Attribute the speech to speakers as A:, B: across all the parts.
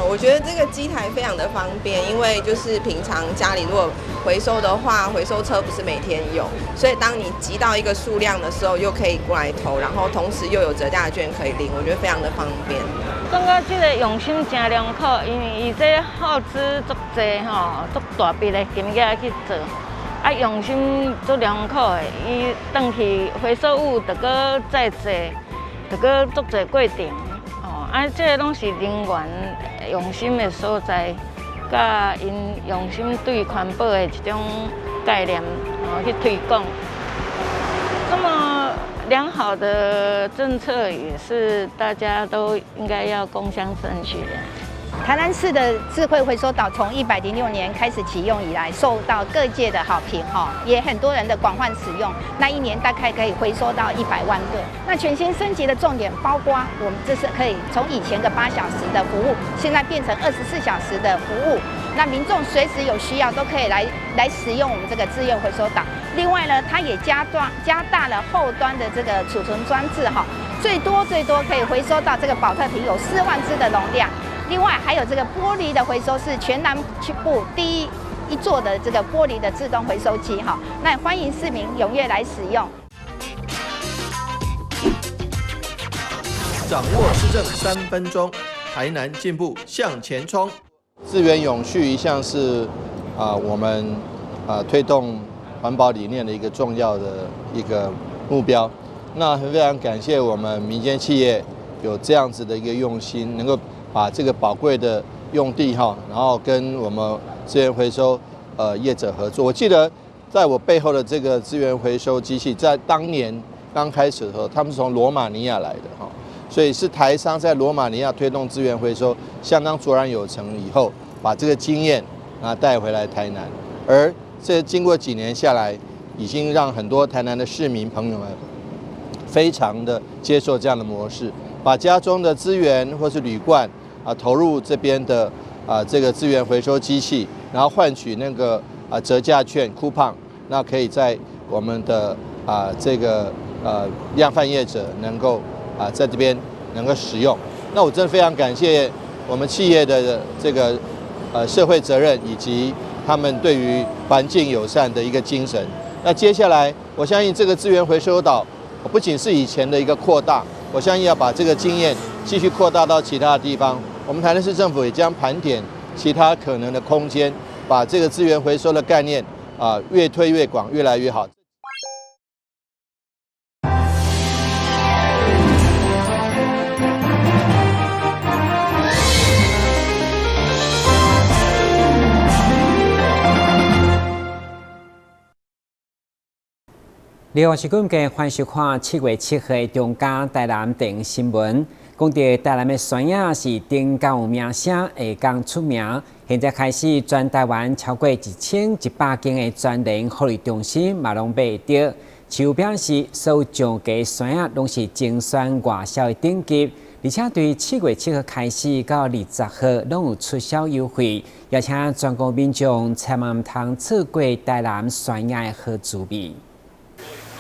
A: 我觉得这个机台非常的方便，因为就是平常家里如果回收的话，回收车不是每天有，所以当你集到一个数量的时候，又可以过来投，然后同时又有折价券可以领，我觉得非常的方便。
B: 感觉这个用心真良苦，因为伊这耗资足济吼，足大笔的金额去做，啊用心足良苦的，伊转去回收物就搁再做，就搁足济过程。啊，这个拢是人员用心的所在，甲因用心对环保的一种概念，去推广。这么良好的政策，也是大家都应该要共襄盛举的。
C: 台南市的智慧回收岛从106年开始启用以来，受到各界的好评也很多人的广泛使用。那一年大概可以回收到100万个。那全新升级的重点包括，我们这是可以从以前的8小时的服务，现在变成24小时的服务。那民众随时有需要都可以来使用我们这个资源回收岛。另外呢，它也加大了后端的这个储存装置最多可以回收到这个保特瓶有4万只的容量。另外还有这个玻璃的回收是全南部第一座的这个玻璃的自动回收机那欢迎市民踊跃来使用。
D: 掌握施政3分钟，台南进步向前冲。
E: 资源永续一向是我们推动环保理念的一个重要的一个目标。那非常感谢我们民间企业有这样子的一个用心，能够把这个宝贵的用地然后跟我们资源回收业者合作。我记得在我背后的这个资源回收机器，在当年刚开始的时候，他们是从罗马尼亚来的所以是台商在罗马尼亚推动资源回收，相当卓然有成以后，把这个经验带回来台南。而这经过几年下来，已经让很多台南的市民朋友们非常的接受这样的模式，把家中的资源或是铝罐投入这边的这个资源回收机器，然后换取那个折价券 coupon， 那可以在我们的这个量贩业者能够在这边能够使用。那我真的非常感谢我们企业的这个社会责任以及他们对于环境友善的一个精神。那接下来我相信这个资源回收岛不仅是以前的一个扩大，我相信要把这个经验继续扩大到其他的地方。我们台南市政府也将盘点其他可能的空间，把这个资源回收的概念越推越广，越来越好。
F: 你好，我是顾家，欢迎收看7月7号的中嘉台南电新闻。讲到台南的山野是顶高有名声，下港出名。现在开始，全台湾超过1100间的专人福利中心嘛拢卖着。市府表示，所有上架山野拢是精选外销的顶级，而且对7月7号开始到20号拢有促销优惠，邀请全国民众千万唔通错过台南山野的好滋味。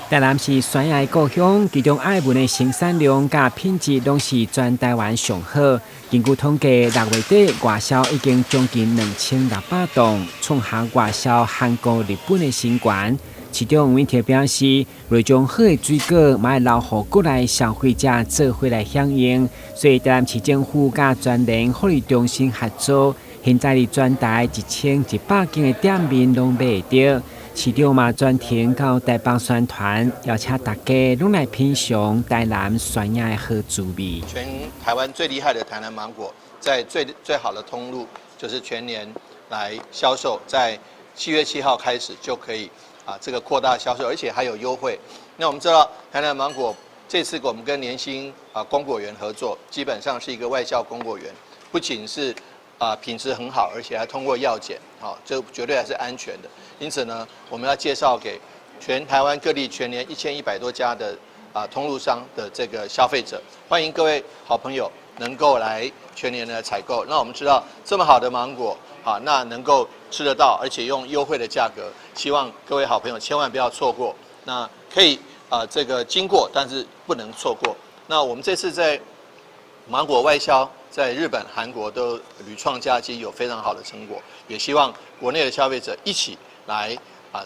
F: 台南是山野的故乡，其中爱文的生产量甲品质拢是全台湾上好。根据统计，6月底外销已经将近2600吨，创下外销韩国、日本的新高。市长吴永铁表示，为将好的水果买留予国内消费者做回来享用，所以台南市政府甲专人福利中心合作，现在伫全台1100间的店面拢卖着。市长嘛专程到台北宣传，邀请大家拢来品尝台南山野的好滋味。
E: 全台湾最厉害的台南芒果，在最好的通路就是全年来销售，在7月7号开始就可以这个扩大销售，而且还有优惠。那我们知道台南芒果这次我们跟联兴供果园合作，基本上是一个外销供果园，不仅是品质很好，而且还通过药检，这绝对还是安全的。因此呢，我们要介绍给全台湾各地全年1100多家的通路商的这个消费者，欢迎各位好朋友能够来全年的采购。那我们知道这么好的芒果，那能够吃得到，而且用优惠的价格，希望各位好朋友千万不要错过。那可以这个经过，但是不能错过。那我们这次在芒果外销在日本、韩国都屡创佳绩，有非常好的成果。也希望国内的消费者一起来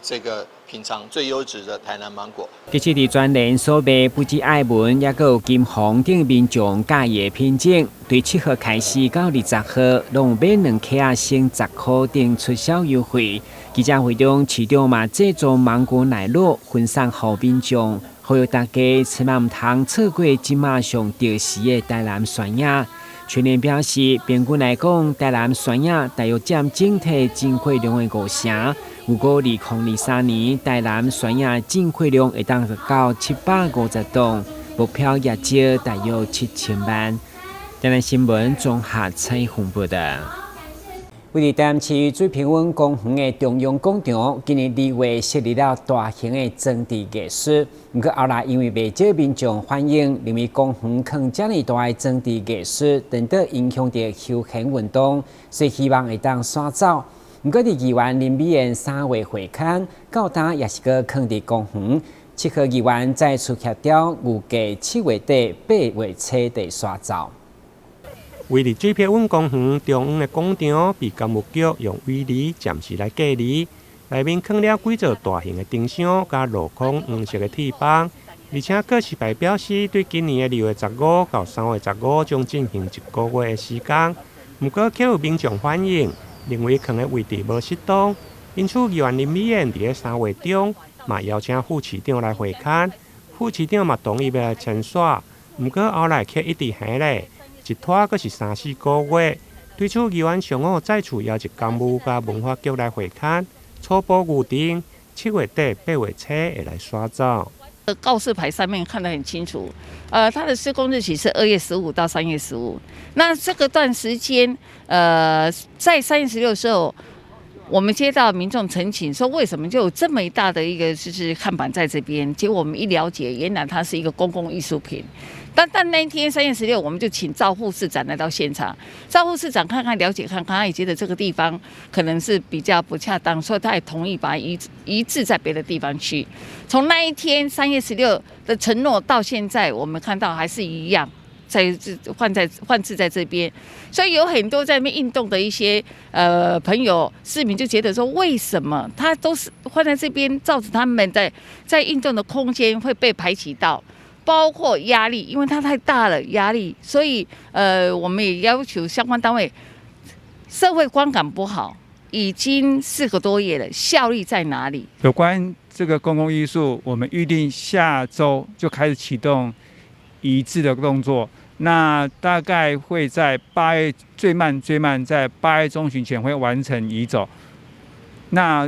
E: 这个品尝最优质的台南芒果。
F: 其实伫全联所卖不止爱文，也有金红等民众介意的品种，对7号开始到20号，拢买2克升10块等促销优惠。记者会中，市长嘛制作芒果奶酪分散给民众，呼吁大家千万唔通错过即马上潮时的台南酸野。全联表示，平均来讲，台南酸野大约占整体进货量的5成。如果2023年台南酸野进货量会当到750吨，目标业绩大约7000万。台南新闻综合采访报道。位于台南市水平温公园的中央广场，今年2月设立了大型的装置艺术。不过后来因为未少民众欢迎，认为公园放这么大的装置艺术，等到影响到休闲运动，所以希望会当刷走。不过，伫议员林美燕3月会刊，到今也是个放伫公园。7号议员再次协调，预计7月底、8月初地刷走。
G: 位于水平温公园中央的广场，被工务局用围篱暂时来隔离，内面放了几座大型的灯箱，加镂空黄色的铁板，而且各市牌表示对今年的2月15到3月15将进行1个月的时间。不过，却有民众反映，认为放的位置无适当，因此议员林美燕伫3月中嘛邀请副市长来会勘，副市长嘛同意要来签刷，不过后来却一直下咧。一拖阁是3、4个月，对此议员上午再次邀请公务甲文化局来会勘，初步预定7月底、8月初会来刷走。
B: 告示牌上面看得很清楚，它的施工日期是2月15到3月15。那这个段时间，在3月16的时候，我们接到民众陈情说，为什么就有这么一大的一个就是看板在这边？结果我们一了解，原来它是一个公共艺术品。但那一天3月16，我们就请赵副市长来到现场。赵副市长看看了解看看，他也觉得这个地方可能是比较不恰当，所以他也同意把它移置在别的地方去。从那一天3月16的承诺到现在，我们看到还是一样。换置在这边，所以有很多在那边运动的一些朋友市民就觉得说，为什么他都是换在这边，造成他们在运动的空间会被排挤到，包括压力，因为它太大了压力，所以我们也要求相关单位，社会观感不好，已经4个多月了，效率在哪里？
H: 有关这个公共艺术，我们预定下周就开始启动移置的动作。那大概会在8月最慢在8月中旬前会完成移走。那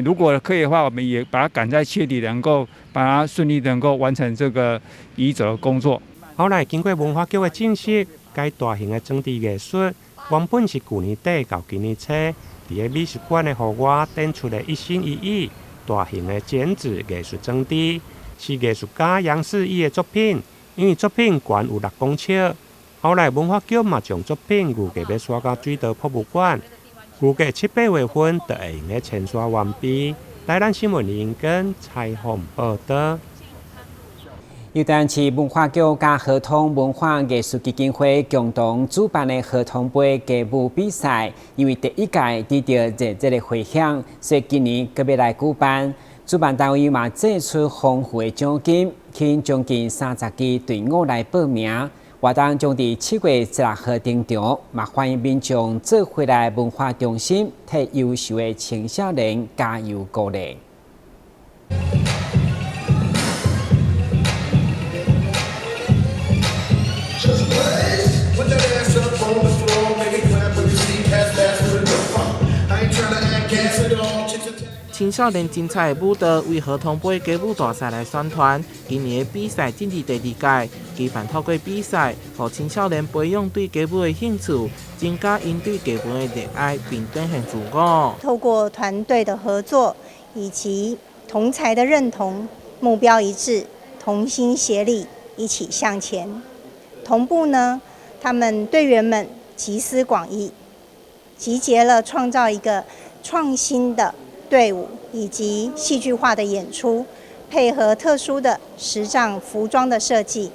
H: 如果可以的话，我们也把它赶在7月底，能够把它顺利能够完成这个移走的工作。
G: 后来经过文化局的证实，该大型的装置艺术原本是去年底到今年初，伫美术馆的户外展出的一心一意大型的剪纸艺术装置，是艺术家杨世义的作品。因为作品悬有6公尺，后来文化局嘛将作品预计要刷到水道博物馆，预计7、8月份就会用个签刷完毕。台南新闻林根采访报道。
F: 由台南市文化局甲合同文化艺术基金会共同主办的合同杯歌舞比赛，因为第1届得到热烈的回响，所以今年搁要来举办。主办单位嘛祭出丰富的奖金，吸引将近30支队伍来报名。活动将伫7月16号登场，嘛欢迎民众做回来文化中心，替优秀的青少年加油鼓励。
I: 青少年精彩的舞蹈为合同杯歌舞大赛来宣传。今年的比赛进入第2届，期盼透过比赛，让青少年培养对歌舞的兴趣，增加因对歌舞的热爱，并展现自我。
J: 透过团队的合作以及同才的认同，目标一致，同心协力，一起向前。同步呢，他们队员们集思广益，集结了创造一个创新的队伍以及戏剧化的演出，配合特殊的时尚服装的设计，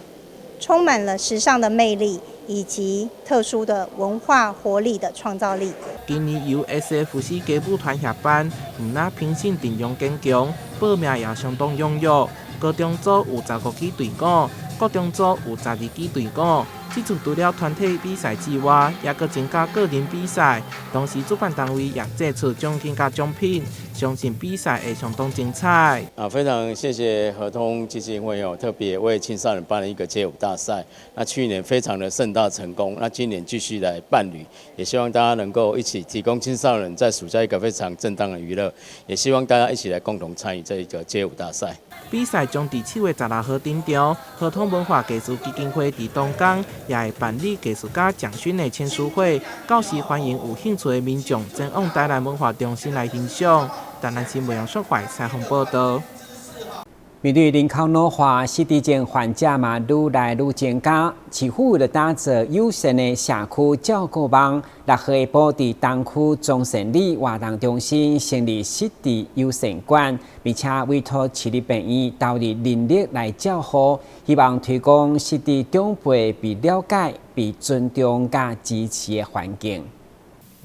J: 充满了时尚的魅力以及特殊的文化活力的创造力。
I: 今年由 SFC 家舞团协办，唔但评审阵容坚强，报名也相当踊跃。高中组有15支队伍，国中组有12支队伍。这次除了团体比赛之外，也搁增加个人比赛。同时，主办单位也借出奖金加奖品，相信比赛会相当精彩。
K: 非常谢谢合通基金会特别为青少年办了一个街舞大赛。那去年非常的盛大成功，那今年继续来办理，也希望大家能够一起提供青少年在暑假一个非常正当的娱乐，也希望大家一起来共同参与这一个街舞大赛。
I: 比赛将在7月16号登场，合通文化艺术基金会在东港也会办理艺术家奖勋的签书会，到时欢迎有兴趣的民众前往台南文化中心来欣赏。台南新闻杨淑怀采访报道。
F: 面对人口老化，失智症患者嘛愈来愈增加，市府为了打造友善的社区照顾网，6号下晡伫东区中善里活动中心成立失智友善馆，并且委托市立病院投入人力来照护，希望推广失智长辈被了解、被尊重加支持的环境。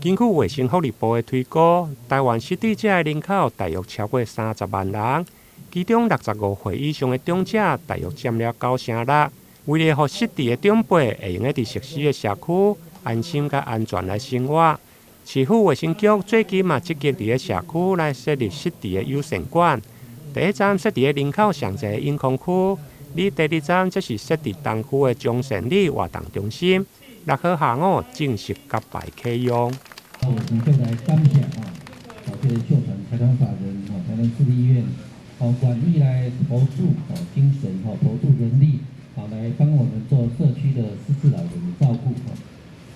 G: 根据卫生福利部的推估，台湾失智者的人口大约超过30万人。其中65岁以上的长者大约占了96%。为了让失智的长辈会用在熟悉的社区安心和安全来生活，市府卫生局最近嘛积极伫社区来设立失智的友善馆。第一站设伫人口上侪的永康区，第2站则是设伫东区的中善里活动中心。6号下午正式甲牌启用。
L: 我们就来感谢这个秀传财团法人台南市立医院。馆义来投注精神投注人力来帮我们做社区的失智老人的照顾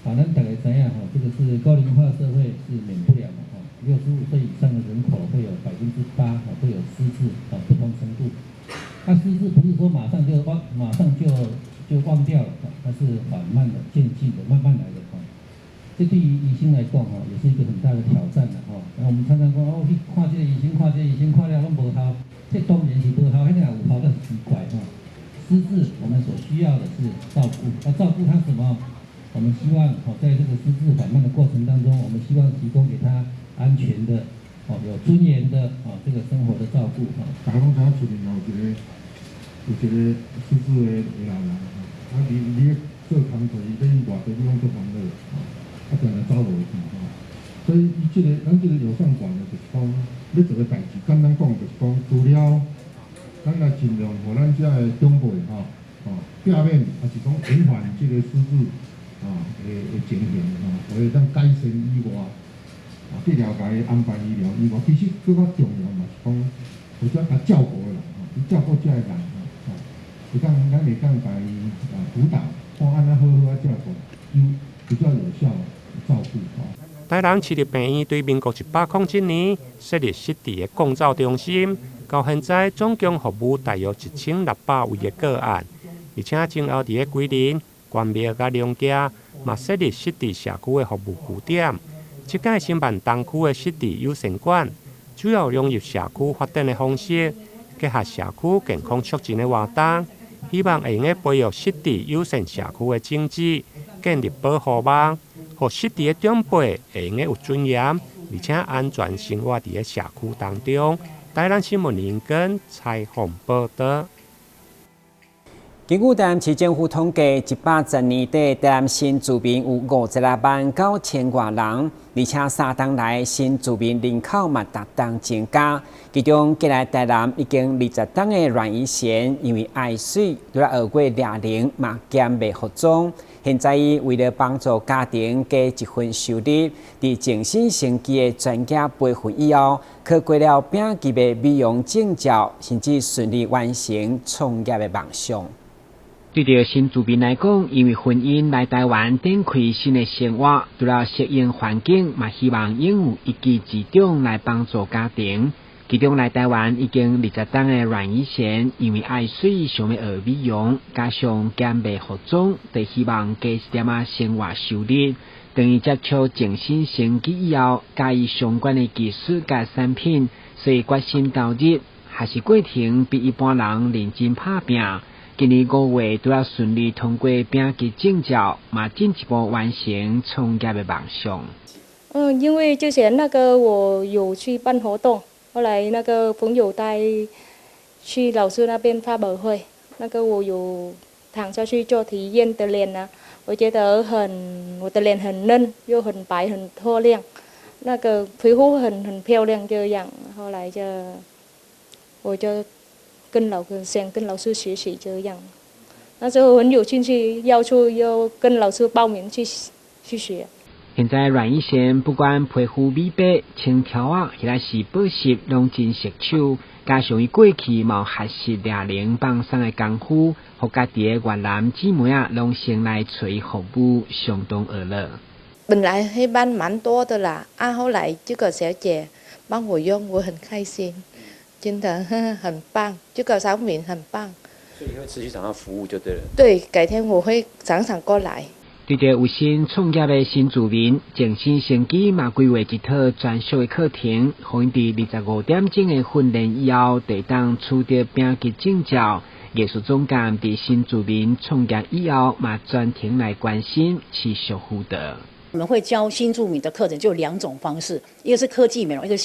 L: 咱大家知影这个是高龄化社会是免不了的65岁以上的人口会有8%会有失智不同程度。那失智不是说马上就忘掉了，它是缓慢的、渐进的、慢慢来的这对于医生来讲也是一个很大的挑战的我们常常讲去看这个医生，看了拢无效。这当然是不好，那有好的奇怪失智我们所需要的是照顾，照顾他什么？我们希望在这个失智缓慢的过程当中，我们希望提供给他安全的有尊严的这个生活的照顾大家拢知影厝边有一个失智的老人你做工作，伊在外地地方做工作当然走落去所以咱这个友善馆就是讲，要做个代志，简单讲就是讲，除了咱来尽量互咱遮的长辈避免还是讲延缓这个失智的情形为咱改善以外治疗家安排医疗以外，其实更加重要嘛是讲，有遮甲照顾的人照顾遮的人会当咱会当甲伊辅导，看安怎好照顾，比较有效照顾
G: 台南市立病院对民国107年设立失智的共照中心，到现在总共服务大约1600位的个案，而且前后伫桂林、关庙甲龙家嘛设立失智社区的服务据点。这届申办东区的失智友善馆，主要融入社区发展的方式，结合社区健康促进的活动，希望会用培育失智友善社区的种子，建立保护网。让失智的长辈会用有尊严，而且安全生活在社区当中。台南新闻林根采访报道。
F: 根据台南市政府统计，110年底台南新住民有52万9千多人，而且3冬来新住民人口嘛逐冬增加。其中，过来台南已经20冬的阮以贤，因为爱水，除了学过掠铃嘛兼未服装。现在伊为了帮助家庭加一份收入，伫静心成绩的专家培训以后，考过了丙级的美容证照，甚至顺利完成创业的梦想。对着新住民来讲，因为婚姻来台湾展开新的生活，除了适应环境，嘛希望拥有一技之长来帮助家庭。其中来台湾已经20冬的阮以贤，因为爱水想要学美容，加上兼卖服装，就希望加一点生活收入。等于接触静心成绩以后，加以相关的技术甲产品，所以决心投入，还是过程比一般人认真打拼。今年5月都要顺利通过丙级证照，嘛进一步完成创业的梦想。
M: 因为之前我有去办活动，后来朋友带去老师那边发表会，我有躺下去做体验的脸呢，我觉得我的脸很嫩，又很白很透亮，皮肤很漂亮这样。后来我就跟老师学习这样，那时候很有兴趣，要跟老师报名去学。
F: 现在阮医生不管皮肤美白、青条啊，或者是保湿，拢真熟手。加上伊过去冇学习俩零放松的功夫，互家己的越南姊妹啊，拢先来找伊服务，相当娱乐。
N: 本来黑斑蛮多的啦，后来这个小姐帮我用，我很开心，真的很棒，这个产品很棒。
O: 所以你会持续找他服务就对了。
N: 对，改天我会常常过来。
F: 对着有心创业的新住民，静心先机嘛规划一套专属的课程，互因伫25点钟的训练以后，得当取得丙级证照。艺术总监伫新住民创业以后嘛专程来关心，持续辅导。
P: 我们会教新住民的课程就有2种方式，一个是科技美容，一个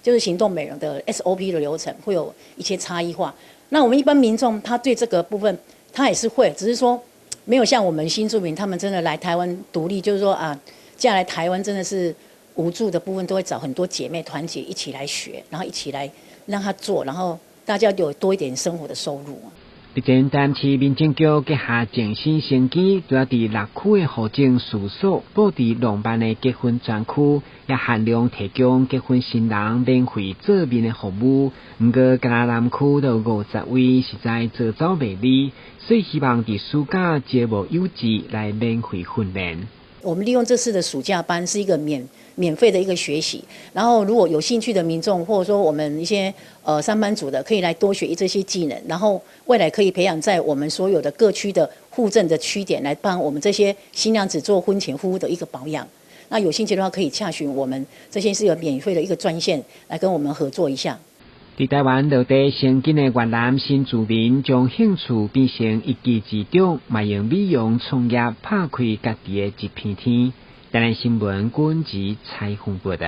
P: 就是行动美容的 SOP 的流程会有一些差异化。那我们一般民众他对这个部分他也是会，只是说没有像我们新住民他们真的来台湾独立，就是说嫁来台湾真的是无助的部分，都会找很多姐妹团结一起来学，然后一起来让他做，然后大家有多一点生活的收入。
F: 日前台南市民政局结下静心先机，主要伫6区的户政事所布置浪漫的结婚专区，也限量提供结婚新人免费做面的服务。不过，嘉南南区都有50位实在做走袂离，所以希望伫暑假节目优质来免费训练。
P: 我们利用这次的暑假班是一个免费的一个学习，然后如果有兴趣的民众，或者说我们一些上班族的，可以来多学这些技能，然后未来可以培养在我们所有的各区的户政的区点，来帮我们这些新娘子做婚前服务的一个保养。那有兴趣的话，可以洽询我们这些是有免费的一个专线，来跟我们合作一下。
F: 伫台湾落地先进的越南新住民，将兴趣变成一技之长，嘛用美容创业拍开家己的一片天。台南新闻军及采访报道。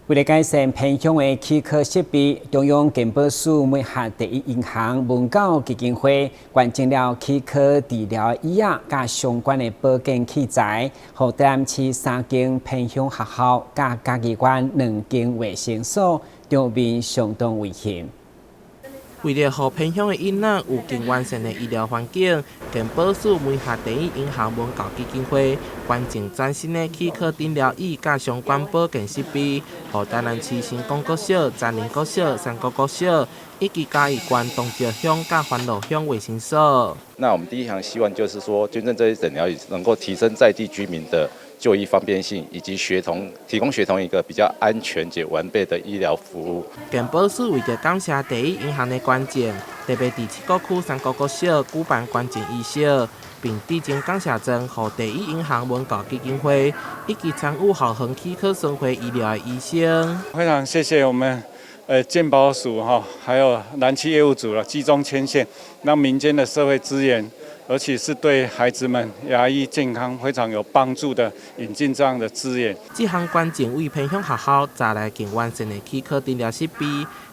F: 为了改善偏乡的起课设备，中央健保署每下第一银行文教基金会捐赠了起课治疗椅仔甲相关的保健器材，互台南市3间偏乡学校甲嘉义县2间卫生所，场面相当危险。
I: 为了让偏乡的囡仔有更完善的医疗环境，健保署每下第一银行文教基金会捐赠全新的气科诊疗椅甲相关保健设备，予台南市新光国小、展宁国小、三国国小以及嘉义县东石乡甲欢乐乡卫生所。
Q: 那我们第一项希望就是说，捐赠这些诊疗椅能够提升在地居民的就医方便性，以及提供学童一个比较安全且完备的医疗服务。
I: 健保署为着感谢第一银行的捐赠，特别伫7股区三国国小举办捐赠仪式，并递赠感谢状予第一银行文教基金会以及参与校园气科巡回医疗的医生。
H: 非常谢谢我们健保署还有南区业务组了，集中牵线，让民间的社会资源，而且是对孩子们牙医健康非常有帮助的，引进这样的资源。
I: 这项捐赠为偏乡学校带来更完善的气科诊疗设备，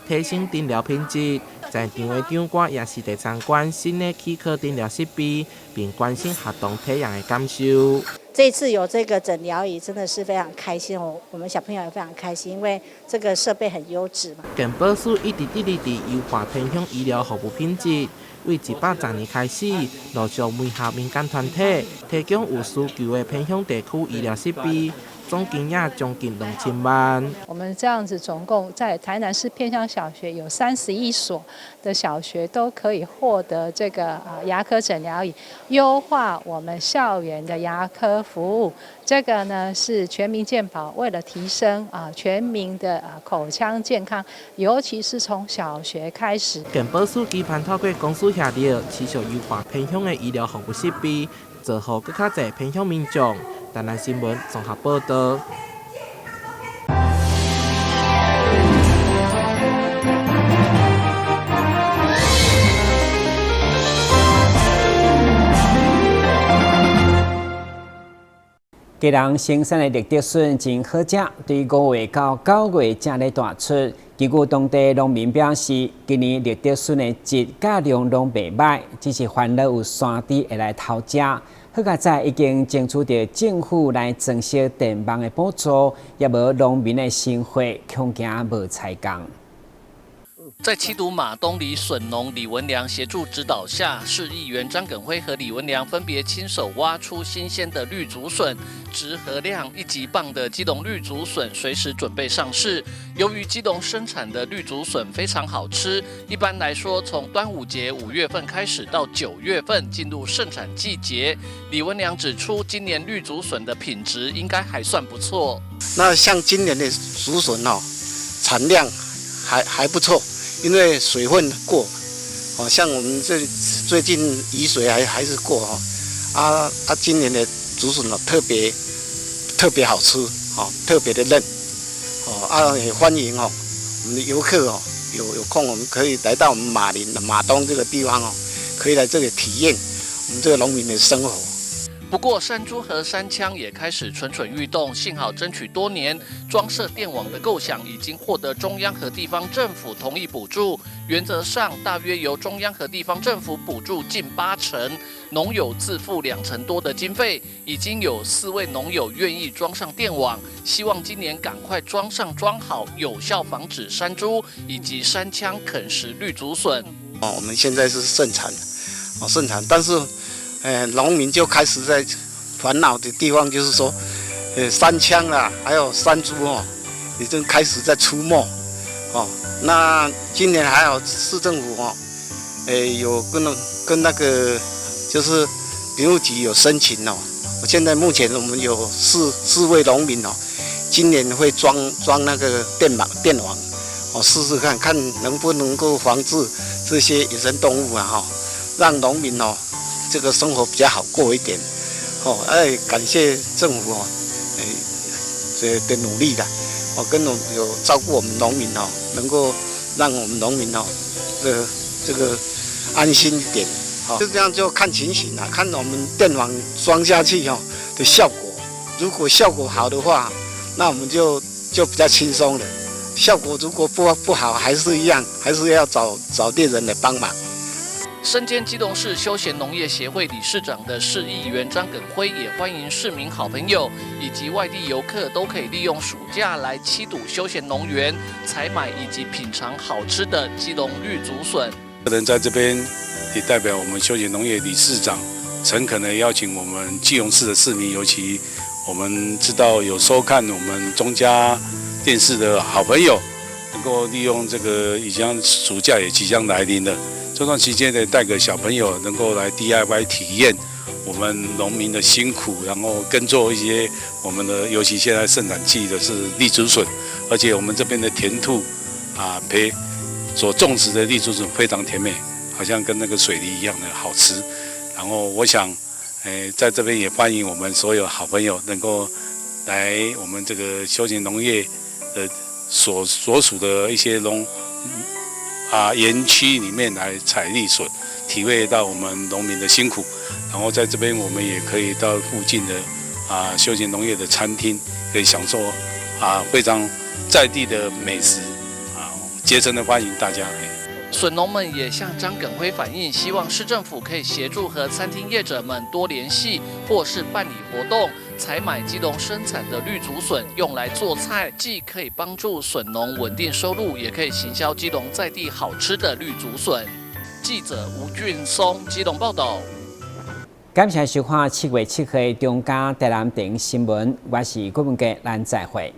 I: 提升诊疗品质。在场的长官也是在参观新的气科诊疗设备，并关心学童体验的感受。
J: 这次有这个诊疗椅，真的是非常开心哦！我们小朋友也非常开心，因为这个设备很优质嘛。
I: 健保署一直致力地优化偏乡医疗服务品质。为110年开始，陆续媒合民间团体，提供有需求的偏乡地区医疗设备，总金额将近2000万。
R: 我们这样子总共在台南市偏乡小学有31所的小学都可以获得这个牙科诊疗椅，优化我们校园的牙科服务。这个呢是全民健保，为了提升全民的口腔健康，尤其是从小学开始。
I: 健保署期盼透过公司协力，持续优化偏乡的医疗服务设备，做好更较侪偏乡民众。台南新闻综合报道。
F: 基隆生产的绿竹笋真好食，对5月到9月正咧大出。根据当地农民表示，今年绿竹笋的质价量拢袂歹，只是烦恼有山猪会来偷食。好佳在已经争取到政府来增设电网的补助，也无农民的生活恐惊无采工。
S: 在七堵马东里笋农李文良协助指导下，市议员张耿辉和李文良分别亲手挖出新鲜的绿竹笋，质和量1级棒的基隆绿竹笋随时准备上市。由于基隆生产的绿竹笋非常好吃，一般来说，从端午节5月份开始到9月份进入盛产季节。李文良指出，今年绿竹笋的品质应该还算不错。
T: 那像今年的竹笋产量还不错。因为水分过，像我们最近雨水还是过今年的竹笋特别好吃特别的嫩也欢迎我们的游客有空我们可以来到我们马东这个地方可以来这里体验我们这个农民的生活。
S: 不过，山猪和山羌也开始蠢蠢欲动。幸好争取多年，装设电网的构想已经获得中央和地方政府同意补助。原则上，大约由中央和地方政府补助近80%，农友自付20%多的经费。已经有4位农友愿意装上电网，希望今年赶快装好，有效防止山猪以及山羌啃食绿竹笋。
T: 我们现在是盛产，但是。农民就开始在烦恼的地方，就是说，山羌啦，还有山猪已经开始在出没那今年还好，市政府有跟那个就是林务局有申请现在目前我们有四位农民今年会装那个电网试试看能不能够防治这些野生动物让农民这个生活比较好过一点，感谢政府的努力的，跟有照顾我们农民能够让我们农民这个安心一点，就这样就看情形了，看我们电网装下去的效果，如果效果好的话，那我们就比较轻松了。效果如果不好，还是一样，还是要找猎人来帮忙。
S: 身兼基隆市休闲农业协会理事长的市议员张耿辉也欢迎市民好朋友以及外地游客都可以利用暑假来七堵休闲农园采买以及品尝好吃的基隆绿竹笋。
U: 人在这边也代表我们休闲农业理事长诚恳的邀请我们基隆市的市民，尤其我们知道有收看我们中嘉电视的好朋友，能够利用这个暑假也即将来临了。这段期间呢，带个小朋友能够来 DIY 体验我们农民的辛苦，然后耕作一些我们的，尤其现在盛产季的是绿竹笋，而且我们这边的甜兔所种植的绿竹笋非常甜美，好像跟那个水梨一样的好吃。然后我想，在这边也欢迎我们所有好朋友能够来我们这个休闲农业的所属的一些园区里面来采绿笋，体会到我们农民的辛苦。然后在这边我们也可以到附近的休闲农业的餐厅，可以享受非常在地的美食竭诚的欢迎大家。
S: 笋农们也向张耿辉反映，希望市政府可以协助和餐厅业者们多联系，或是办理活动，采买基隆生产的绿竹笋用来做菜，既可以帮助笋农稳定收入，也可以行销基隆在地好吃的绿竹笋。记者吴俊松基隆报道。
F: 感谢收看7月7日的中嘉台南电视新闻，我是郭文杰，咱再会。